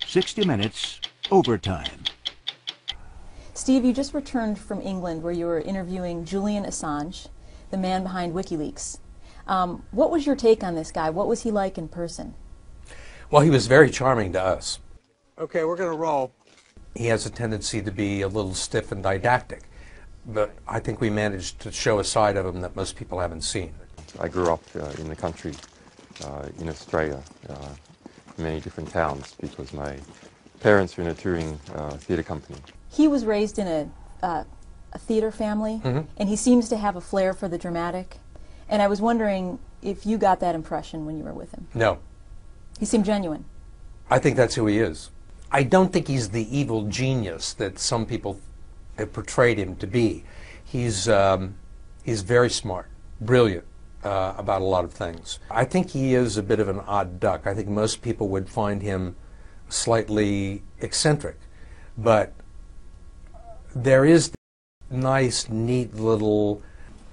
60 Minutes Overtime. Steve, you just returned from England where you were interviewing Julian Assange, the man behind WikiLeaks. What was your take on this guy? What was he like in person? Well, he was very charming to us. Okay, we're going to roll. He has a tendency to be a little stiff and didactic, but I think we managed to show a side of him that most people haven't seen. I grew up in the country, in Australia, in many different towns, because my parents were in a touring theatre company. He was raised in a theater family, and he seems to have a flair for the dramatic. And I was wondering if you got that impression when you were with him. No. He seemed genuine. I think that's who he is. I don't think he's the evil genius that some people have portrayed him to be. He's very smart, brilliant about a lot of things. I think he is a bit of an odd duck. I think most people would find him slightly eccentric, but there is this nice, neat little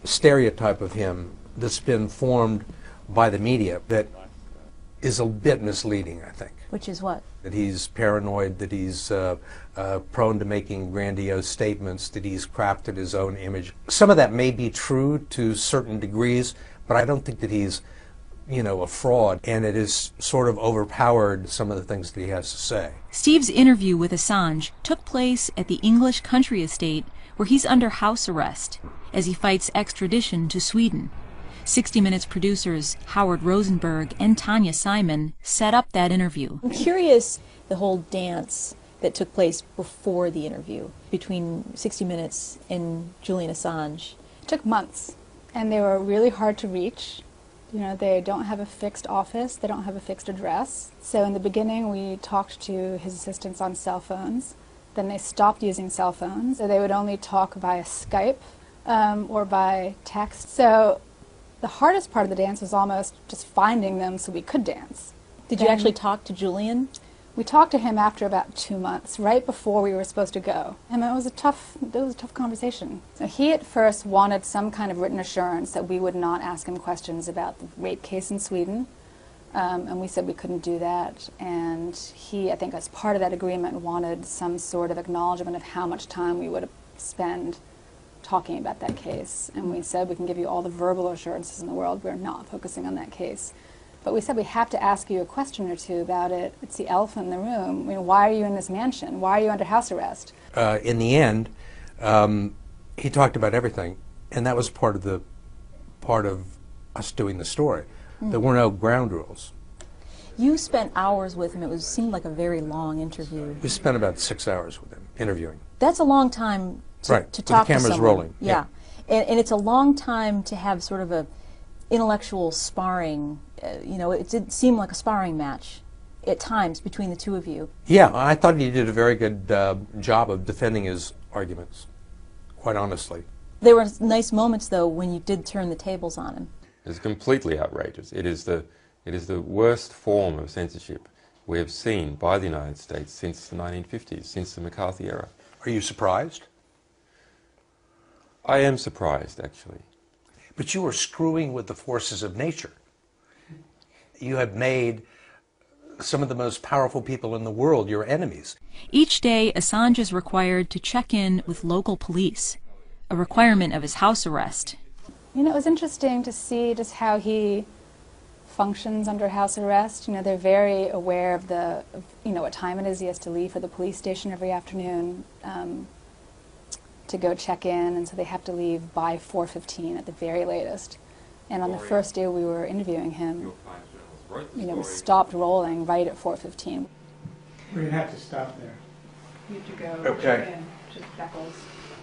stereotype of him that's been formed by the media that is a bit misleading, I think. Which is what? That he's paranoid, that he's prone to making grandiose statements, that he's crafted his own image. Some of that may be true to certain degrees, but I don't think that he's, a fraud, and it has sort of overpowered some of the things that he has to say. Steve's interview with Assange took place at the English country estate where he's under house arrest as he fights extradition to Sweden. 60 Minutes producers Howard Rosenberg and Tanya Simon set up that interview. I'm curious the whole dance that took place before the interview between 60 Minutes and Julian Assange. It took months, and they were really hard to reach. They don't have a fixed office, they don't have a fixed address. So in the beginning we talked to his assistants on cell phones. Then they stopped using cell phones, so they would only talk via Skype or by text. So the hardest part of the dance was almost just finding them so we could dance. Did you actually talk to Julian? We talked to him after about 2 months, right before we were supposed to go. And it was a tough conversation. So he at first wanted some kind of written assurance that we would not ask him questions about the rape case in Sweden. And we said we couldn't do that. And he, I think as part of that agreement, wanted some sort of acknowledgement of how much time we would spend talking about that case. And we said we can give you all the verbal assurances in the world. We're not focusing on that case. But we said we have to ask you a question or two about it. It's the elephant in the room. Why are you in this mansion? Why are you under house arrest? In the end, he talked about everything, and that was part of us doing the story. There were no ground rules. You spent hours with him. It seemed like a very long interview. We spent about 6 hours with him interviewing. That's a long time to right. to talk with the to cameras someone. rolling. Yeah. And it's a long time to have sort of a intellectual sparring. It did seem like a sparring match at times between the two of you. Yeah, I thought he did a very good job of defending his arguments, quite honestly. There were nice moments, though, when you did turn the tables on him. It's completely outrageous. It is the worst form of censorship we have seen by the United States since the 1950s, since the McCarthy era. Are you surprised? I am surprised, actually. But you are screwing with the forces of nature. You have made some of the most powerful people in the world your enemies. Each day, Assange is required to check in with local police, a requirement of his house arrest. It was interesting to see just how he functions under house arrest. They're very aware of what time it is he has to leave for the police station every afternoon to go check in, and so they have to leave by 4:15 at the very latest. And on the first day we were interviewing him, we stopped rolling right at 4:15. We're going to have to stop there. You have to go check in to Beckles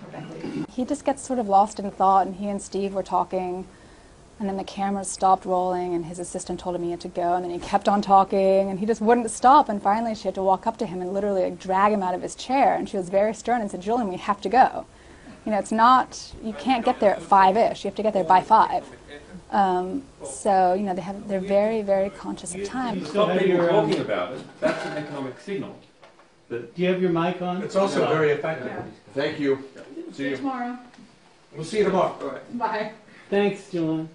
or Beckley. He just gets sort of lost in thought, and he and Steve were talking, and then the cameras stopped rolling, and his assistant told him he had to go, and then he kept on talking, and he just wouldn't stop, and finally she had to walk up to him and literally drag him out of his chair, and she was very stern and said, "Julian, we have to go. It's not, you can't get there at 5-ish, you have to get there by 5. So, they're very, very conscious of time. Stop people talking about it. That's an economic signal. Do you have your mic on? It's also very effective. Yeah. Thank you. See you tomorrow. We'll see you tomorrow. All right. Bye. Thanks, Julian.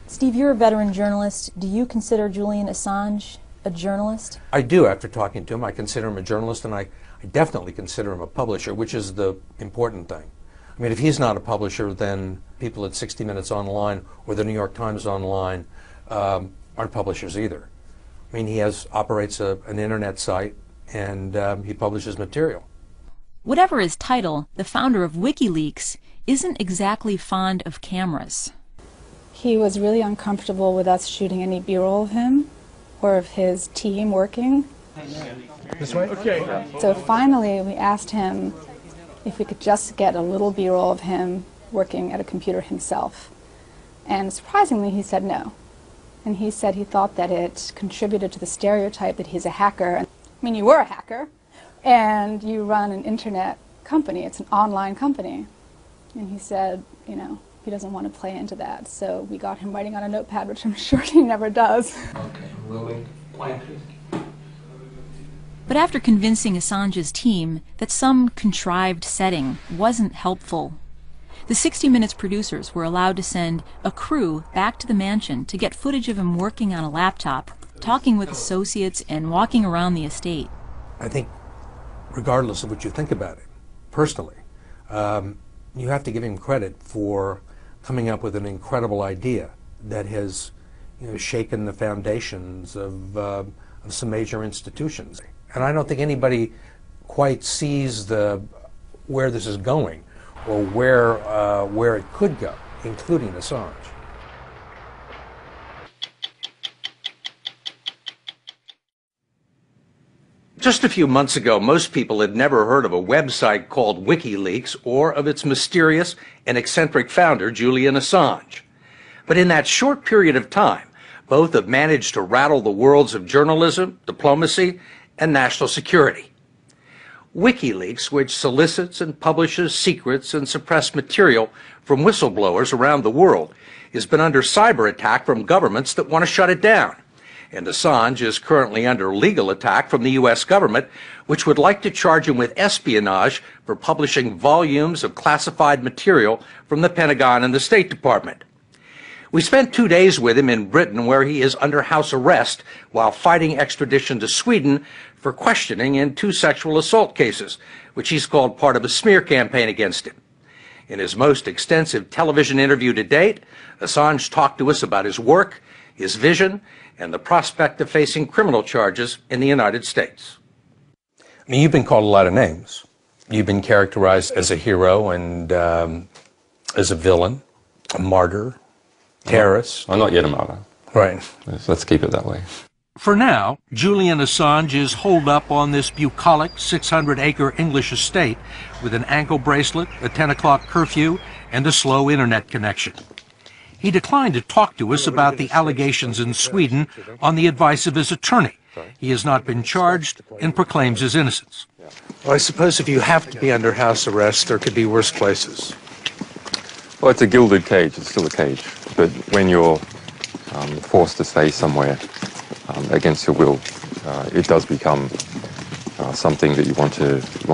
Steve, you're a veteran journalist. Do you consider Julian Assange a journalist? I do after talking to him. I consider him a journalist, and I definitely consider him a publisher, which is the important thing. I mean, if he's not a publisher, then people at 60 Minutes Online or the New York Times Online aren't publishers either. I mean, he operates an internet site, and he publishes material. Whatever his title, the founder of WikiLeaks isn't exactly fond of cameras. He was really uncomfortable with us shooting any B-roll of him or of his team working. This way? Okay. So finally we asked him if we could just get a little B-roll of him working at a computer himself. And surprisingly he said no. And he said he thought that it contributed to the stereotype that he's a hacker. I mean, you were a hacker, and you run an internet company. It's an online company. And he said, you know, he doesn't want to play into that. So we got him writing on a notepad, which I'm sure he never does. Okay, rolling plan, please. But after convincing Assange's team that some contrived setting wasn't helpful, the 60 Minutes producers were allowed to send a crew back to the mansion to get footage of him working on a laptop, talking with associates, and walking around the estate. I think, regardless of what you think about it, personally, you have to give him credit for coming up with an incredible idea that has, you know, shaken the foundations of some major institutions. And I don't think anybody quite sees where this is going or where it could go, including Assange. Just a few months ago, most people had never heard of a website called WikiLeaks or of its mysterious and eccentric founder, Julian Assange. But in that short period of time, both have managed to rattle the worlds of journalism, diplomacy, and national security. WikiLeaks, which solicits and publishes secrets and suppressed material from whistleblowers around the world, has been under cyber attack from governments that want to shut it down. And Assange is currently under legal attack from the U.S. government, which would like to charge him with espionage for publishing volumes of classified material from the Pentagon and the State Department. We spent 2 days with him in Britain, where he is under house arrest while fighting extradition to Sweden for questioning in 2 sexual assault cases, which he's called part of a smear campaign against him. In his most extensive television interview to date, Assange talked to us about his work, his vision, and the prospect of facing criminal charges in the United States. I mean, you've been called a lot of names. You've been characterized as a hero and as a villain, a martyr, terrorist. I'm not yet a martyr. Right. Let's keep it that way. For now, Julian Assange is holed up on this bucolic 600-acre English estate with an ankle bracelet, a 10 o'clock curfew, and a slow internet connection. He declined to talk to us about the allegations in Sweden on the advice of his attorney. He has not been charged and proclaims his innocence. Well, I suppose if you have to be under house arrest, there could be worse places. Well, it's a gilded cage. It's still a cage. But when you're forced to stay somewhere against your will, it does become something that you want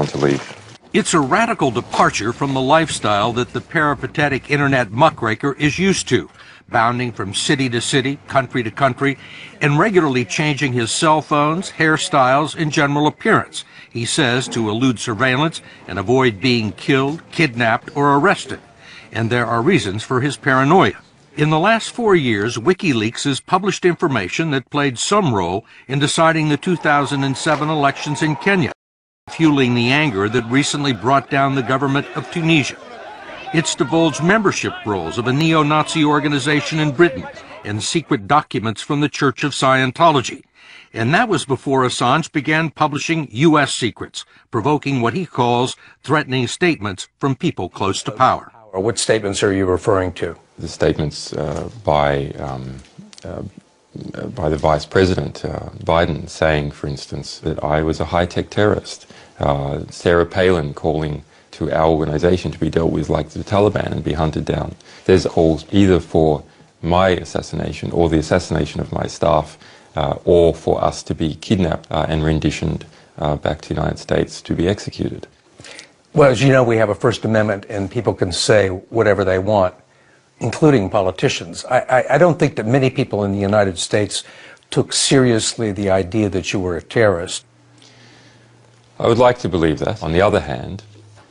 to leave. It's a radical departure from the lifestyle that the peripatetic internet muckraker is used to, bounding from city to city, country to country, and regularly changing his cell phones, hairstyles, and general appearance, he says, to elude surveillance and avoid being killed, kidnapped, or arrested. And there are reasons for his paranoia. In the last 4 years, WikiLeaks has published information that played some role in deciding the 2007 elections in Kenya, fueling the anger that recently brought down the government of Tunisia. It's divulged membership rolls of a neo-Nazi organization in Britain and secret documents from the Church of Scientology. And that was before Assange began publishing U.S. secrets, provoking what he calls threatening statements from people close to power. What statements are you referring to? The statements by the Vice President, Biden, saying, for instance, that I was a high-tech terrorist. Sarah Palin calling to our organization to be dealt with like the Taliban and be hunted down. There's calls either for my assassination or the assassination of my staff, or for us to be kidnapped and renditioned back to the United States to be executed. Well, as you know, we have a First Amendment, and people can say whatever they want, including politicians. I don't think that many people in the United States took seriously the idea that you were a terrorist. I would like to believe that. On the other hand,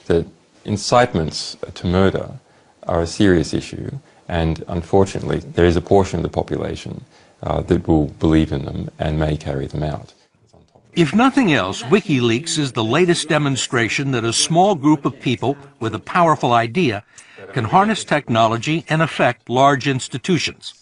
that incitements to murder are a serious issue, and unfortunately there is a portion of the population that will believe in them and may carry them out. If nothing else, WikiLeaks is the latest demonstration that a small group of people with a powerful idea can harness technology and affect large institutions.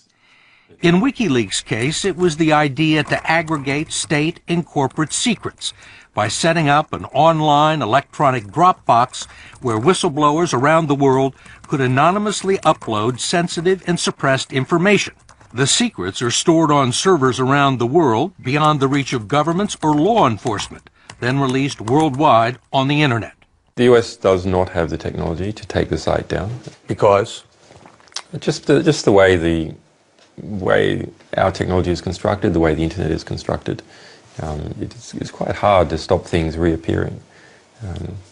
In WikiLeaks' case, it was the idea to aggregate state and corporate secrets by setting up an online electronic Dropbox where whistleblowers around the world could anonymously upload sensitive and suppressed information. The secrets are stored on servers around the world beyond the reach of governments or law enforcement, then released worldwide on the Internet. The US does not have the technology to take the site down. Because? Just the way our technology is constructed, the way the Internet is constructed. It's quite hard to stop things reappearing.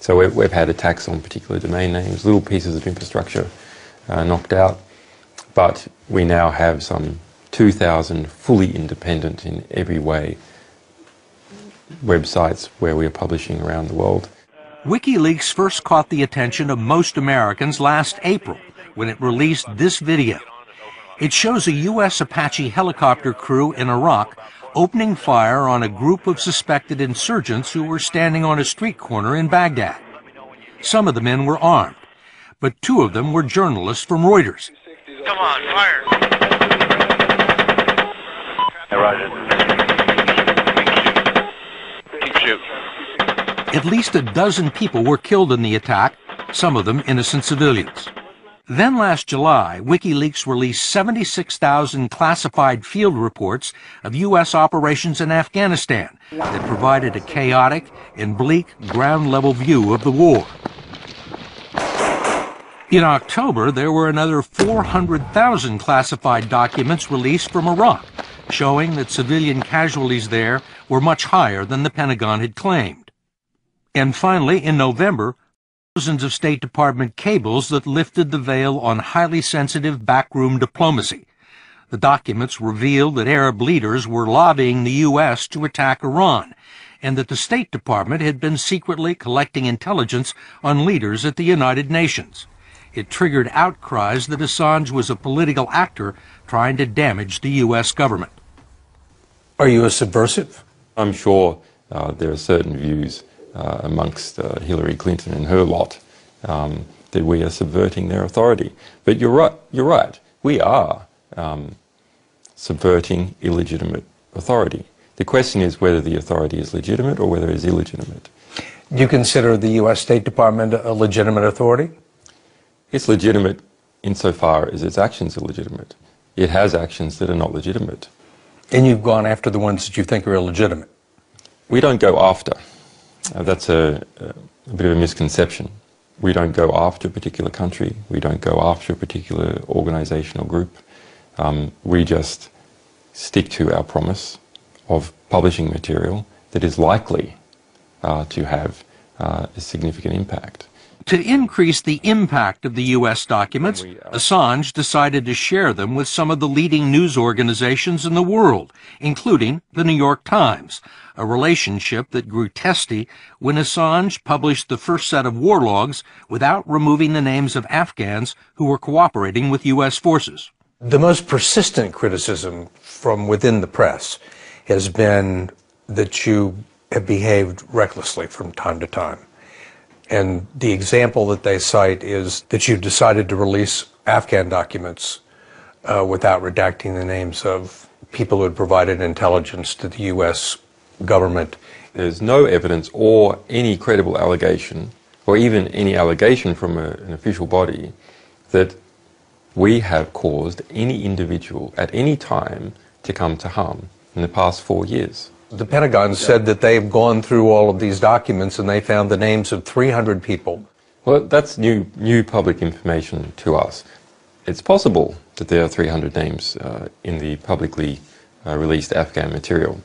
So we've had attacks on particular domain names, little pieces of infrastructure knocked out, but we now have some 2,000 fully independent in every way websites where we are publishing around the world. WikiLeaks first caught the attention of most Americans last April when it released this video. It shows a U.S. Apache helicopter crew in Iraq opening fire on a group of suspected insurgents who were standing on a street corner in Baghdad. Some of the men were armed, but two of them were journalists from Reuters. Come on, fire! Hey, Roger. Keep shooting. At least a dozen people were killed in the attack, some of them innocent civilians. Then last July, WikiLeaks released 76,000 classified field reports of U.S. operations in Afghanistan that provided a chaotic and bleak ground-level view of the war. In October, there were another 400,000 classified documents released from Iraq, showing that civilian casualties there were much higher than the Pentagon had claimed. And finally, in November, thousands of State Department cables that lifted the veil on highly sensitive backroom diplomacy. The documents revealed that Arab leaders were lobbying the U.S. to attack Iran, and that the State Department had been secretly collecting intelligence on leaders at the United Nations. It triggered outcries that Assange was a political actor trying to damage the U.S. government. Are you a subversive? I'm sure there are certain views amongst Hillary Clinton and her lot that we are subverting their authority. But you're right. We are subverting illegitimate authority. The question is whether the authority is legitimate or whether it is illegitimate. Do you consider the U.S. State Department a legitimate authority? It's legitimate insofar as its actions are legitimate. It has actions that are not legitimate. And you've gone after the ones that you think are illegitimate? We don't go after. That's a bit of a misconception. We don't go after a particular country. We don't go after a particular organization or group. We just stick to our promise of publishing material that is likely to have a significant impact. To increase the impact of the U.S. documents, Assange decided to share them with some of the leading news organizations in the world, including the New York Times, a relationship that grew testy when Assange published the first set of war logs without removing the names of Afghans who were cooperating with U.S. forces. The most persistent criticism from within the press has been that you have behaved recklessly from time to time. And the example that they cite is that you decided to release Afghan documents without redacting the names of people who had provided intelligence to the U.S. government. There's no evidence or any credible allegation, or even any allegation from an official body, that we have caused any individual at any time to come to harm in the past 4 years. The Pentagon said that they've gone through all of these documents and they found the names of 300 people. Well, that's new public information to us. It's possible that there are 300 names in the publicly released Afghan material.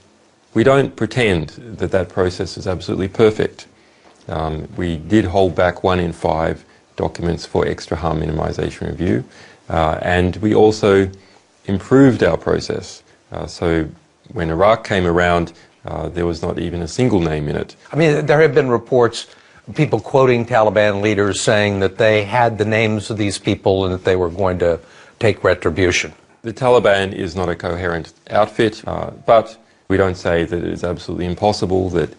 We don't pretend that that process is absolutely perfect. We did hold back 1 in 5 documents for extra harm minimization review, and we also improved our process. So When Iraq came around, there was not even a single name in it. I mean, there have been reports, people quoting Taliban leaders saying that they had the names of these people and that they were going to take retribution. The Taliban is not a coherent outfit, but we don't say that it is absolutely impossible that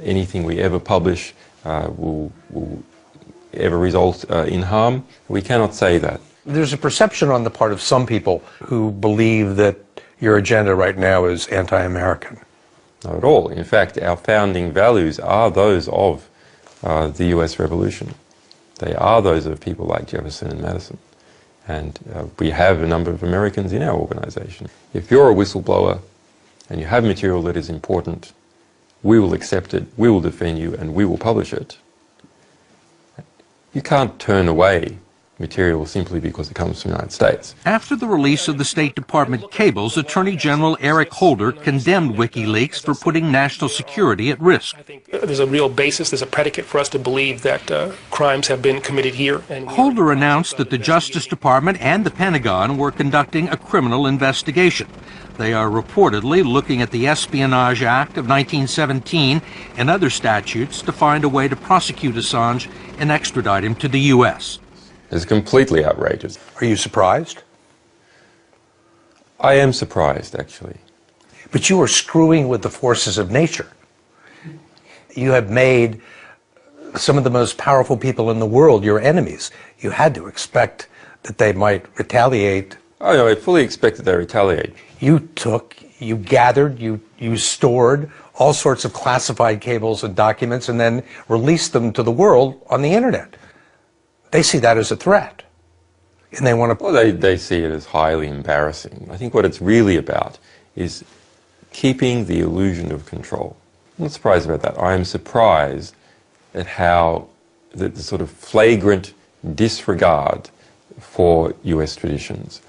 anything we ever publish will ever result in harm. We cannot say that. There's a perception on the part of some people who believe that your agenda right now is anti-American. Not at all. In fact, our founding values are those of the US Revolution. They are those of people like Jefferson and Madison. And we have a number of Americans in our organization. If you're a whistleblower and you have material that is important, we will accept it, we will defend you, and we will publish it. You can't turn away material simply because it comes from the United States. After the release of the State Department cables, Attorney General Eric Holder condemned WikiLeaks for putting national security at risk. I think there's a real basis, there's a predicate for us to believe that crimes have been committed here. And Holder announced that the Justice Department and the Pentagon were conducting a criminal investigation. They are reportedly looking at the Espionage Act of 1917 and other statutes to find a way to prosecute Assange and extradite him to the U.S. It's completely outrageous. Are you surprised? I am surprised, actually. But you are screwing with the forces of nature. You have made some of the most powerful people in the world your enemies. You had to expect that they might retaliate. Oh, no, I fully expected they retaliate. You gathered, you stored all sorts of classified cables and documents and then released them to the world on the internet. They see that as a threat. And they want to... Well, they see it as highly embarrassing. I think what it's really about is keeping the illusion of control. I'm not surprised about that. I am surprised at how the sort of flagrant disregard for US traditions.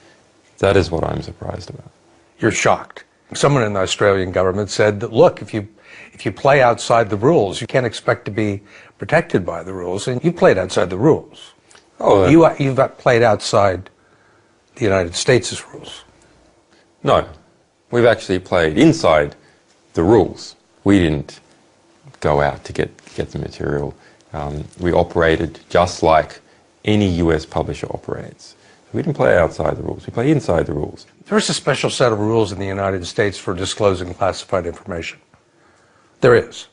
That is what I'm surprised about. You're shocked. Someone in the Australian government said that, look, if you play outside the rules, you can't expect to be protected by the rules, and you played outside the rules. Oh, you've played outside the United States' rules. No, we've actually played inside the rules. We didn't go out to get the material. We operated just like any US publisher operates. We didn't play outside the rules, we play inside the rules. There's a special set of rules in the United States for disclosing classified information. There is.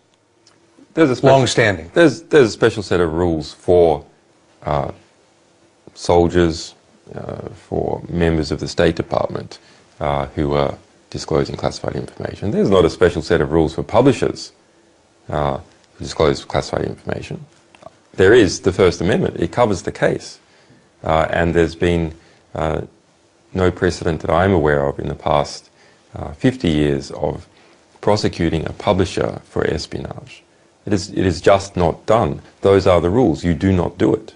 There's long-standing. There's a special set of rules for soldiers, for members of the State Department who are disclosing classified information. There's not a special set of rules for publishers who disclose classified information. There is the First Amendment. It covers the case. And there's been no precedent that I'm aware of in the past 50 years of prosecuting a publisher for espionage. It is just not done. Those are the rules. You do not do it.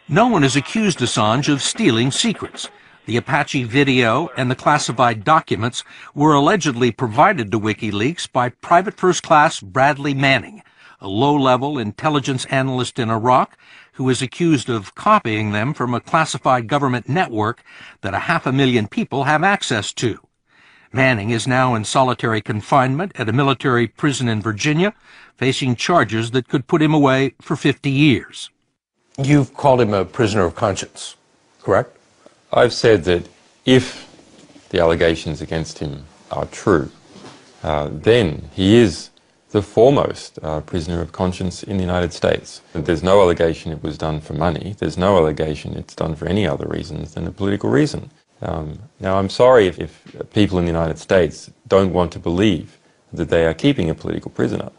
No one has accused Assange of stealing secrets. The Apache video and the classified documents were allegedly provided to WikiLeaks by Private First Class Bradley Manning, a low-level intelligence analyst in Iraq who is accused of copying them from a classified government network that 500,000 people have access to. Manning is now in solitary confinement at a military prison in Virginia, facing charges that could put him away for 50 years. You've called him a prisoner of conscience, correct? I've said that if the allegations against him are true, then he is the foremost prisoner of conscience in the United States. There's no allegation it was done for money. There's no allegation it's done for any other reasons than a political reason. Now, I'm sorry if people in the United States don't want to believe that they are keeping a political prisoner.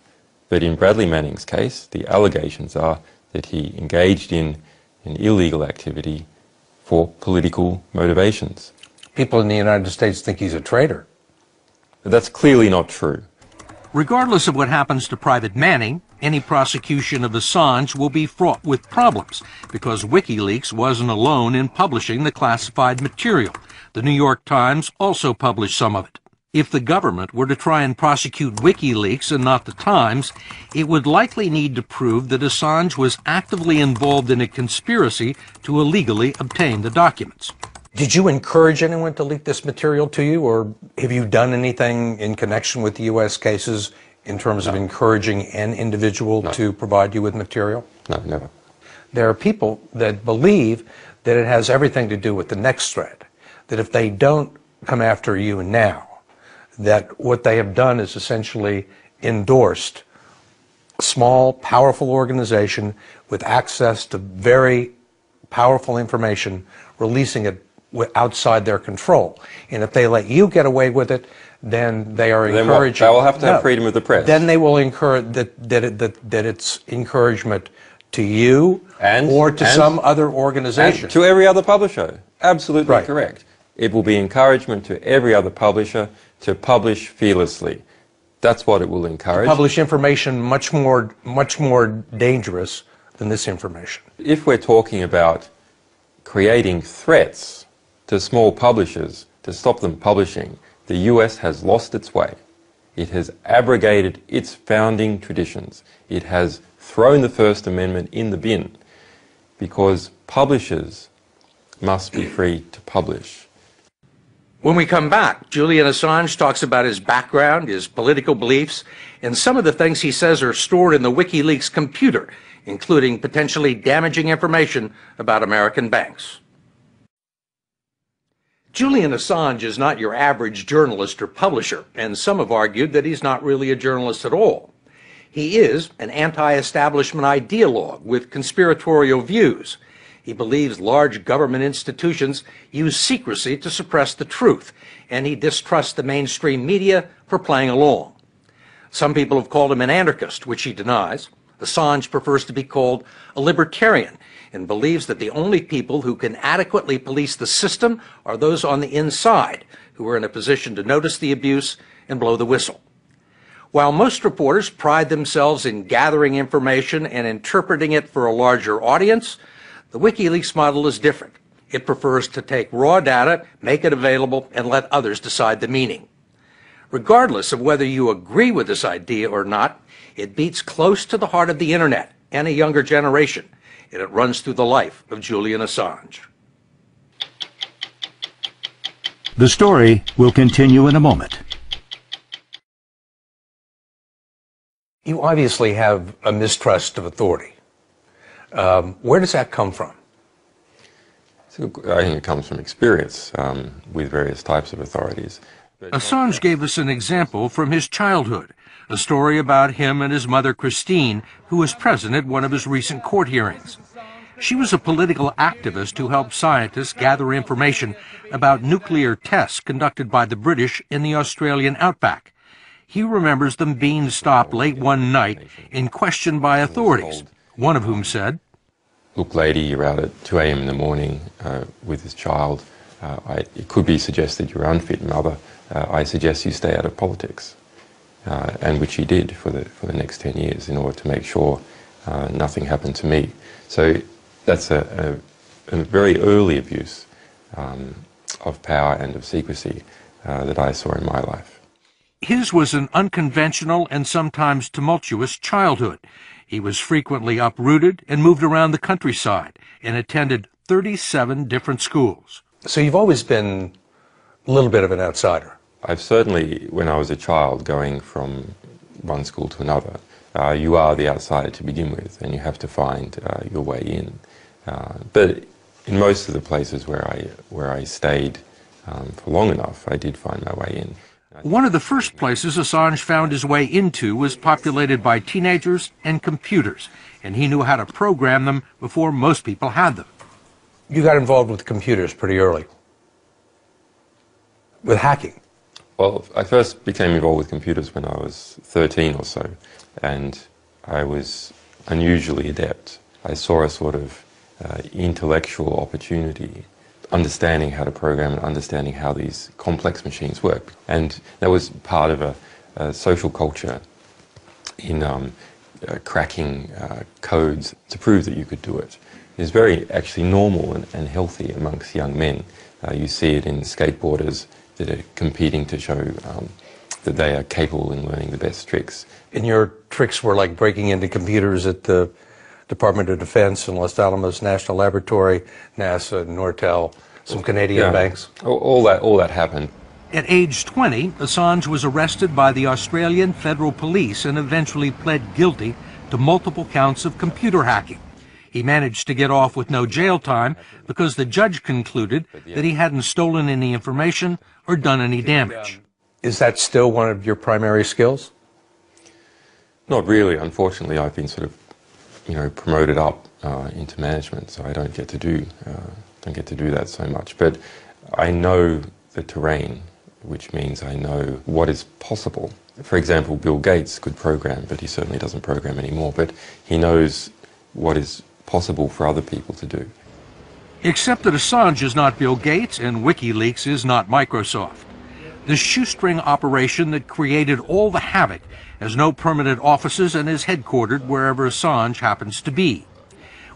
But in Bradley Manning's case, the allegations are that he engaged in an illegal activity for political motivations. People in the United States think he's a traitor. That's clearly not true. Regardless of what happens to Private Manning, any prosecution of Assange will be fraught with problems because WikiLeaks wasn't alone in publishing the classified material. The New York Times also published some of it. If the government were to try and prosecute WikiLeaks and not the Times, it would likely need to prove that Assange was actively involved in a conspiracy to illegally obtain the documents. Did you encourage anyone to leak this material to you, or have you done anything in connection with the U.S. cases in terms of encouraging an individual to provide you with material? No, never. There are people that believe that it has everything to do with the next threat, that if they don't come after you now, that what they have done is essentially endorsed a small, powerful organization with access to very powerful information, releasing it outside their control. And if they let you get away with it, then they are encouraging... They will have to have freedom of the press. Then they will encourage that it's encouragement to you or to some other organization. And to every other publisher. Absolutely correct. It will be encouragement to every other publisher to publish fearlessly. That's what it will encourage. To publish information much more dangerous than this information. If we're talking about creating threats to small publishers to stop them publishing, the US has lost its way. It has abrogated its founding traditions. It has thrown the First Amendment in the bin because publishers must be free to publish. When we come back, Julian Assange talks about his background, his political beliefs, and some of the things he says are stored in the WikiLeaks computer, including potentially damaging information about American banks. Julian Assange is not your average journalist or publisher, and some have argued that he's not really a journalist at all. He is an anti-establishment ideologue with conspiratorial views. He believes large government institutions use secrecy to suppress the truth, and he distrusts the mainstream media for playing along. Some people have called him an anarchist, which he denies. Assange prefers to be called a libertarian and believes that the only people who can adequately police the system are those on the inside, who are in a position to notice the abuse and blow the whistle. While most reporters pride themselves in gathering information and interpreting it for a larger audience, the WikiLeaks model is different. It prefers to take raw data, make it available, and let others decide the meaning. Regardless of whether you agree with this idea or not, it beats close to the heart of the Internet and a younger generation, and it runs through the life of Julian Assange. The story will continue in a moment. You obviously have a mistrust of authority. Where does that come from? I think it comes from experience with various types of authorities. Assange gave us an example from his childhood, a story about him and his mother Christine, who was present at one of his recent court hearings. She was a political activist who helped scientists gather information about nuclear tests conducted by the British in the Australian outback. He remembers them being stopped late one night and questioned by authorities, one of whom said, "Look, lady, you're out at 2 a.m. in the morning with this child. It could be suggested you're unfit, mother. I suggest you stay out of politics." And which he did for the next 10 years in order to make sure nothing happened to me. So that's a very early abuse of power and of secrecy that I saw in my life. His was an unconventional and sometimes tumultuous childhood. He was frequently uprooted and moved around the countryside and attended 37 different schools. So you've always been a little bit of an outsider. I've certainly, when I was a child, going from one school to another, you are the outsider to begin with, and you have to find your way in. But in most of the places where I stayed for long enough, I did find my way in. One of the first places Assange found his way into was populated by teenagers and computers, and he knew how to program them before most people had them. You got involved with computers pretty early, with hacking. Well, I first became involved with computers when I was 13 or so, and I was unusually adept. I saw a sort of intellectual opportunity, understanding how to program and understanding how these complex machines work. And that was part of a social culture in cracking codes to prove that you could do it. It's very actually normal and healthy amongst young men. You see it in skateboarders that are competing to show that they are capable in learning the best tricks. And your tricks were like breaking into computers at the Department of Defense and Los Alamos National Laboratory, NASA, Nortel, some Canadian banks. All that happened. At age 20, Assange was arrested by the Australian Federal Police and eventually pled guilty to multiple counts of computer hacking. He managed to get off with no jail time because the judge concluded that he hadn't stolen any information or done any damage. Is that still one of your primary skills? Not really. Unfortunately, I've been sort of, promoted up into management, so I don't get to do that so much. But I know the terrain, which means I know what is possible. For example, Bill Gates could program, but he certainly doesn't program anymore. But he knows what is possible for other people to do. Except that Assange is not Bill Gates and WikiLeaks is not Microsoft. The shoestring operation that created all the havoc has no permanent offices and is headquartered wherever Assange happens to be.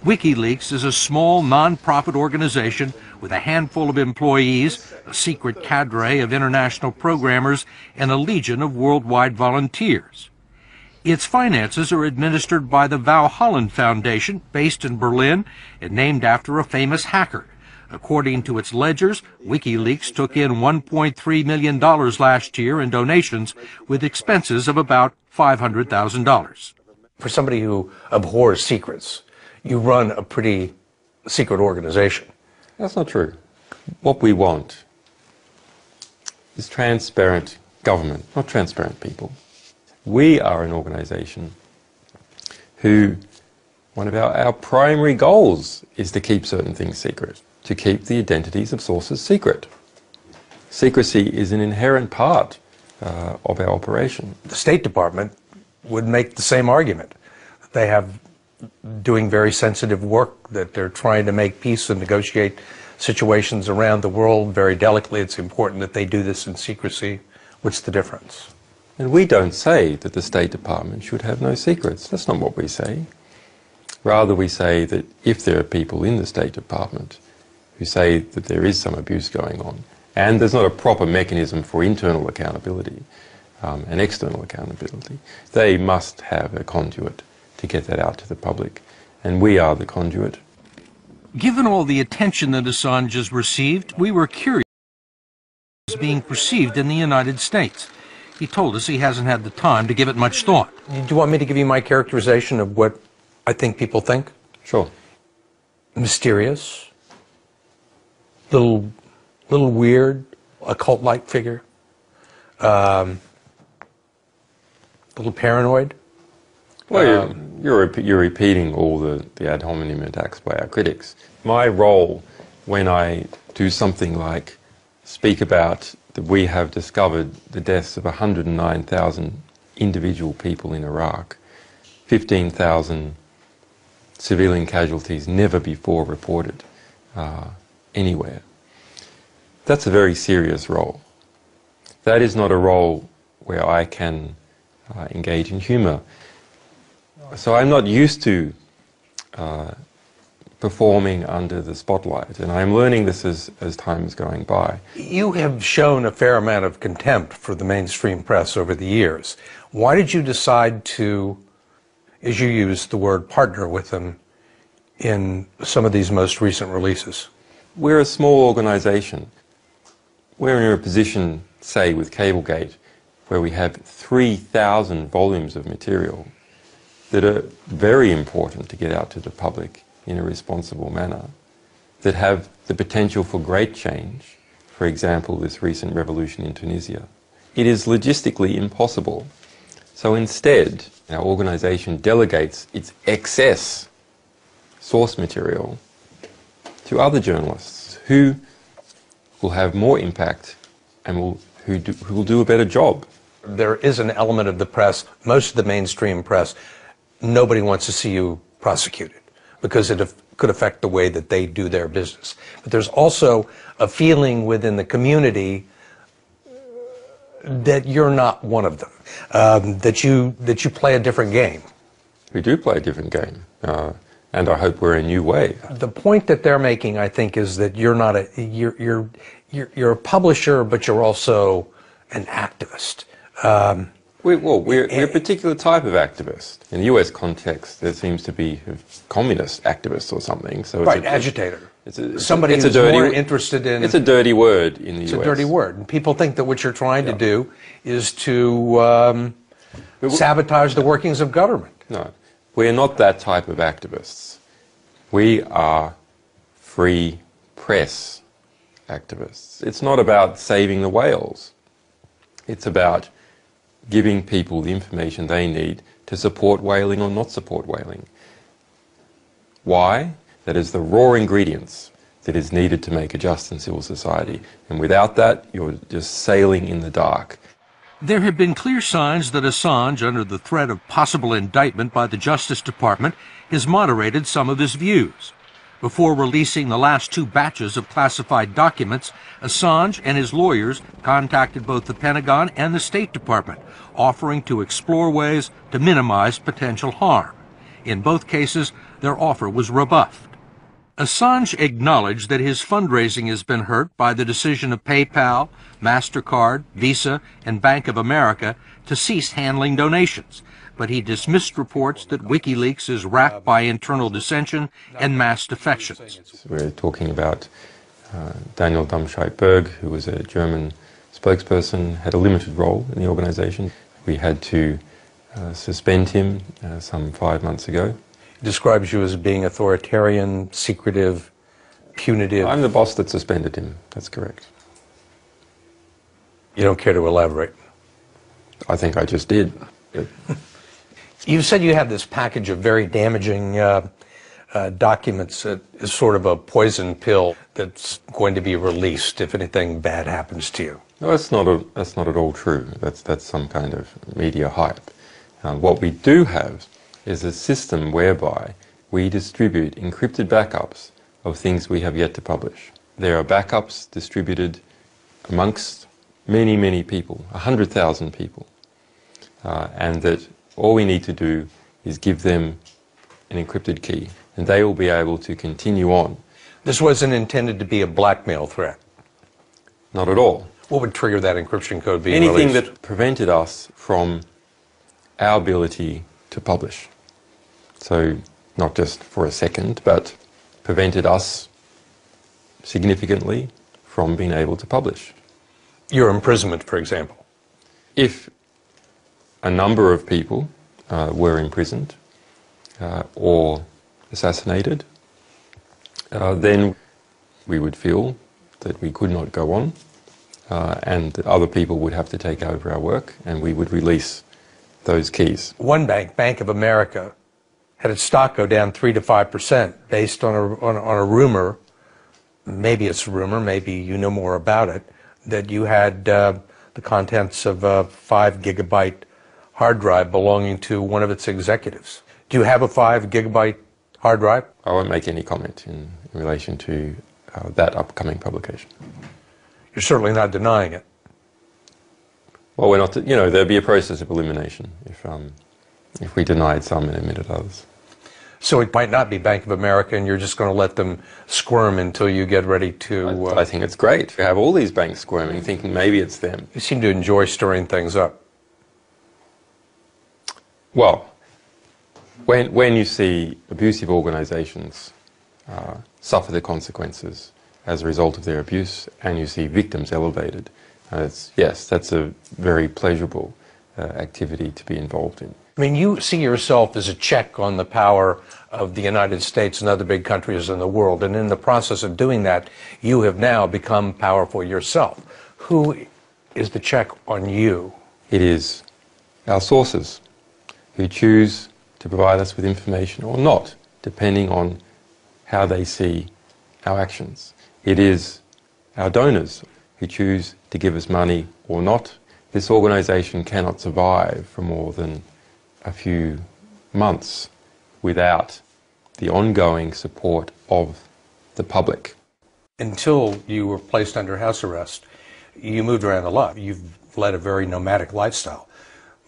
WikiLeaks is a small non-profit organization with a handful of employees, a secret cadre of international programmers, and a legion of worldwide volunteers. Its finances are administered by the Val Holland Foundation, based in Berlin and named after a famous hacker. According to its ledgers, WikiLeaks took in $1.3 million last year in donations, with expenses of about $500,000. For somebody who abhors secrets, you run a pretty secret organization. That's not true. What we want is transparent government, not transparent people. We are an organization who, one of our primary goals is to keep certain things secret, to keep the identities of sources secret. Secrecy is an inherent part of our operation. The State Department would make the same argument. They have doing very sensitive work, that they're trying to make peace and negotiate situations around the world very delicately. It's important that they do this in secrecy. What's the difference? And we don't say that the State Department should have no secrets. That's not what we say. Rather, we say that if there are people in the State Department who say that there is some abuse going on, and there's not a proper mechanism for internal accountability and external accountability, they must have a conduit to get that out to the public. And we are the conduit. Given all the attention that Assange has received, we were curious how it is being perceived in the United States. He told us he hasn't had the time to give it much thought. Do you want me to give you my characterization of what I think people think? Sure. Mysterious, little weird, occult-like figure, little paranoid. Well, you're repeating all the ad hominem attacks by our critics. My role when I do something like speak about that we have discovered the deaths of 109,000 individual people in Iraq, 15,000 civilian casualties never before reported anywhere. That's a very serious role. That is not a role where I can engage in humour. So I'm not used to performing under the spotlight, and I'm learning this as time is going by. You have shown a fair amount of contempt for the mainstream press over the years. Why did you decide to, as you used the word, partner with them in some of these most recent releases? We're a small organisation. We're in a position, say, with Cablegate, where we have 3,000 volumes of material that are very important to get out to the public in a responsible manner, that have the potential for great change. For example, this recent revolution in Tunisia. It is logistically impossible. So instead, our organisation delegates its excess source material to other journalists who will have more impact and who will do a better job. There is an element of the press, most of the mainstream press, nobody wants to see you prosecuted because it could affect the way that they do their business. But there's also a feeling within the community that you're not one of them, that you play a different game. We do play a different game, and I hope we're a new way. The point that they're making, I think, is that you're not you're a publisher, but you're also an activist. We're a particular type of activist. In the US context, there seems to be communist activists or something. So right, agitator. Somebody who's more interested in... It's a dirty word in the US. It's a dirty word. And people think that what you're trying to do is to sabotage the workings of government. No. We're not that type of activists. We are free press activists. It's not about saving the whales. It's about giving people the information they need to support whaling or not support whaling. Why? That is the raw ingredients that is needed to make a just and civil society. And without that, you're just sailing in the dark. There have been clear signs that Assange, under the threat of possible indictment by the Justice Department, has moderated some of his views. Before releasing the last 2 batches of classified documents, Assange and his lawyers contacted both the Pentagon and the State Department, offering to explore ways to minimize potential harm. In both cases, their offer was rebuffed. Assange acknowledged that his fundraising has been hurt by the decision of PayPal, MasterCard, Visa, and Bank of America to cease handling donations, but he dismissed reports that WikiLeaks is racked by internal dissension and mass defections. We're talking about Daniel Domscheit-Berg, who was a German spokesperson, had a limited role in the organization. We had to suspend him some 5 months ago. He describes you as being authoritarian, secretive, punitive. I'm the boss that suspended him. That's correct. You don't care to elaborate? I think I just did. You said you had this package of very damaging documents that is sort of a poison pill that's going to be released if anything bad happens to you. No, that's not at all true. That's some kind of media hype. What we do have is a system whereby we distribute encrypted backups of things we have yet to publish. There are backups distributed amongst many, many people, 100,000 people, and that all we need to do is give them an encrypted key, and they will be able to continue on. This wasn't intended to be a blackmail threat? Not at all. What would trigger that encryption code being Anything released? that prevented us from our ability to publish. So not just for a second, but prevented us significantly from being able to publish. Your imprisonment, for example? If a number of people were imprisoned or assassinated, then we would feel that we could not go on and that other people would have to take over our work, and we would release those keys. One bank, Bank of America, had its stock go down 3 to 5% based on a rumor, maybe it's a rumor, maybe you know more about it, that you had the contents of a 5 gigabyte hard drive belonging to one of its executives. Do you have a 5 gigabyte hard drive? I won't make any comment in relation to that upcoming publication. You're certainly not denying it. Well, we're not, you know, there'd be a process of elimination if we denied some and admitted others. So it might not be Bank of America, and you're just going to let them squirm until you get ready to... I think it's great to have all these banks squirming, thinking maybe it's them. You seem to enjoy stirring things up. Well, when you see abusive organizations suffer the consequences as a result of their abuse, and you see victims elevated, yes, that's a very pleasurable activity to be involved in. I mean, you see yourself as a check on the power of the United States and other big countries in the world, and in the process of doing that, you have now become powerful yourself. Who is the check on you? It is our sources who choose to provide us with information or not, depending on how they see our actions. It is our donors who choose to give us money or not. This organization cannot survive for more than a few months without the ongoing support of the public. Until you were placed under house arrest, you moved around a lot. You've led a very nomadic lifestyle,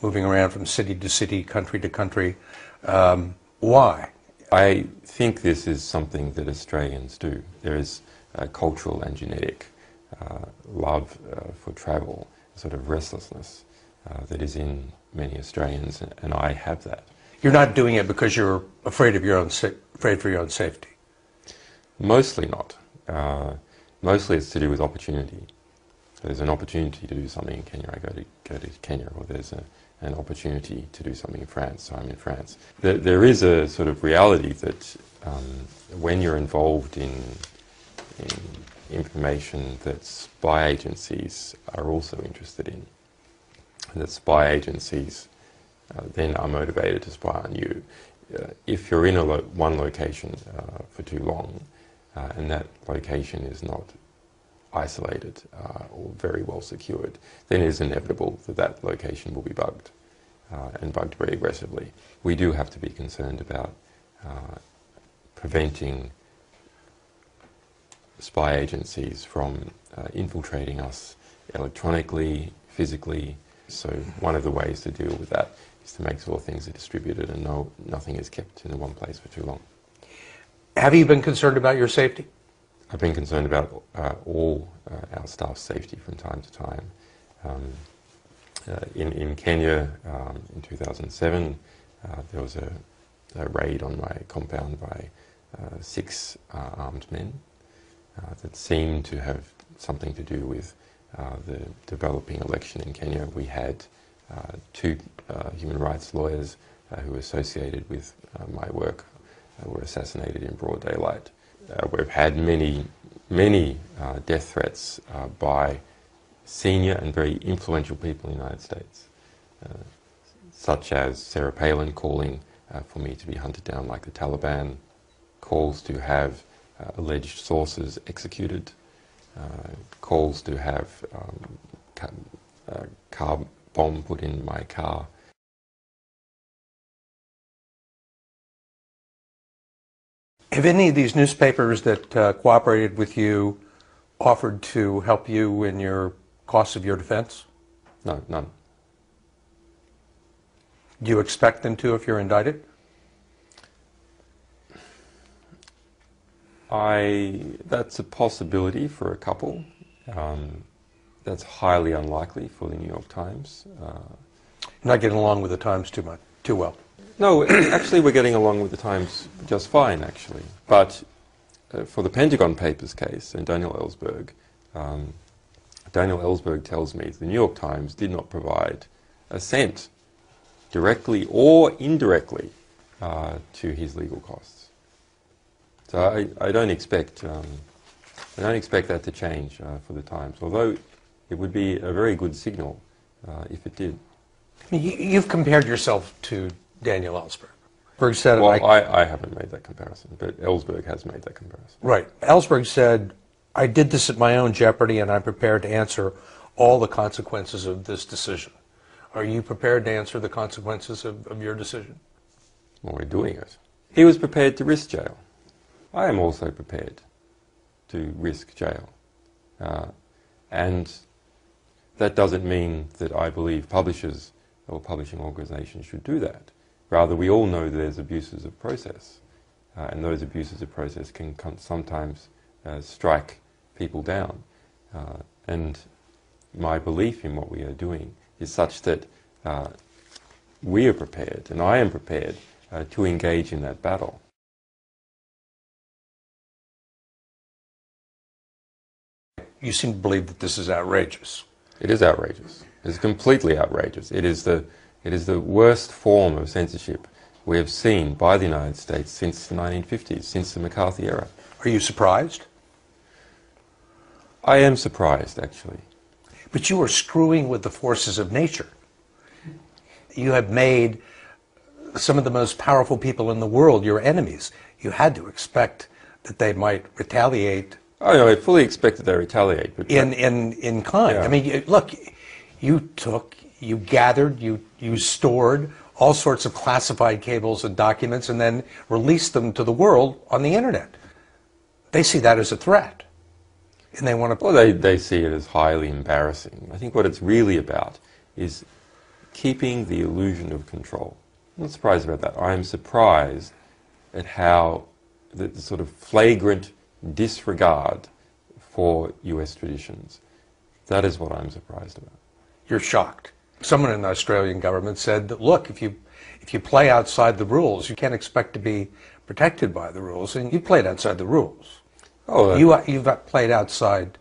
moving around from city to city, country to country. Why? I think this is something that Australians do. There is a cultural and genetic love for travel, a sort of restlessness that is in many Australians, and I have that. You're not doing it because you're afraid of your own for your own safety. Mostly not. Mostly it's to do with opportunity. There's an opportunity to do something in Kenya, I go to Kenya, or there's an opportunity to do something in France, so I'm in France. There is a sort of reality that when you're involved in information that spy agencies are also interested in, and that spy agencies then are motivated to spy on you. If you're in one location for too long, and that location is not isolated or very well secured, then it is inevitable that that location will be bugged, and bugged very aggressively. We do have to be concerned about preventing spy agencies from infiltrating us electronically, physically. So one of the ways to deal with that is to make sure things are distributed and nothing is kept in one place for too long. Have you been concerned about your safety? I've been concerned about all our staff's safety from time to time. In Kenya, in 2007, there was a raid on my compound by 6 armed men that seemed to have something to do with the developing election in Kenya. We had 2 human rights lawyers who were associated with my work were assassinated in broad daylight. We've had many death threats by senior and very influential people in the United States, such as Sarah Palin calling for me to be hunted down like the Taliban, calls to have alleged sources executed, calls to have car bomb put in my car. Have any of these newspapers that cooperated with you offered to help you in your costs of your defense? No, none. Do you expect them to if you're indicted? That's a possibility for a couple. That's highly unlikely for the New York Times. Not getting along with the Times too well. No, actually we're getting along with the Times just fine, actually. But for the Pentagon Papers case and Daniel Ellsberg, Daniel Ellsberg tells me the New York Times did not provide a cent, directly or indirectly, to his legal costs. So I don't expect that to change for the Times, although it would be a very good signal if it did. You've compared yourself to Daniel Ellsberg. Well, I haven't made that comparison, but Ellsberg has made that comparison. Right. Ellsberg said, I did this at my own jeopardy and I'm prepared to answer all the consequences of this decision. Are you prepared to answer the consequences of your decision? Well, we're doing it. He was prepared to risk jail. I am also prepared to risk jail. And that doesn't mean that I believe publishers or publishing organizations should do that. Rather, we all know there's abuses of process, and those abuses of process can sometimes strike people down. And my belief in what we are doing is such that we are prepared, and I am prepared, to engage in that battle. You seem to believe that this is outrageous. It is outrageous. It's completely outrageous. It is the worst form of censorship we have seen by the United States since the 1950s, since the McCarthy era. Are you surprised? I am surprised, actually. But you are screwing with the forces of nature. You have made some of the most powerful people in the world your enemies. You had to expect that they might retaliate. Oh, no, I fully expected they retaliate. But in kind. Yeah. I mean, look, you gathered, you stored all sorts of classified cables and documents and then released them to the world on the internet. They see that as a threat. And they want to... Well, they see it as highly embarrassing. I think what it's really about is keeping the illusion of control. I'm not surprised about that. I'm surprised at how the sort of flagrant disregard for US traditions. That is what I'm surprised about. You're shocked. Someone in the Australian government said that, look, if you play outside the rules, you can't expect to be protected by the rules, and you played outside the rules. Oh, You've played outside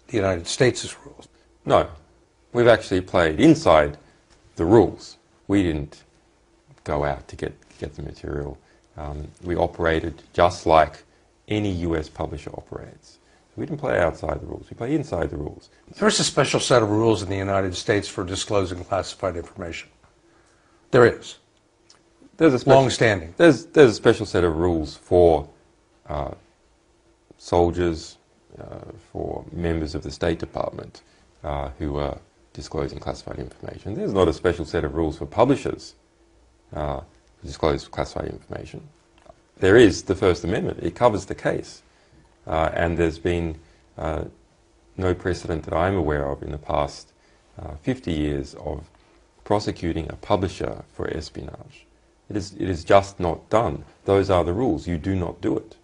the United States' rules. No, we've actually played inside the rules. We didn't go out to get the material. We operated just like any US publisher operates. We didn't play outside the rules, we play inside the rules. There's a special set of rules in the United States for disclosing classified information. There is. There's a special, long-standing. There's a special set of rules for soldiers, for members of the State Department who are disclosing classified information. There's not a special set of rules for publishers who disclose classified information. There is the First Amendment. It covers the case. And there's been no precedent that I'm aware of in the past 50 years of prosecuting a publisher for espionage. It is just not done. Those are the rules. You do not do it.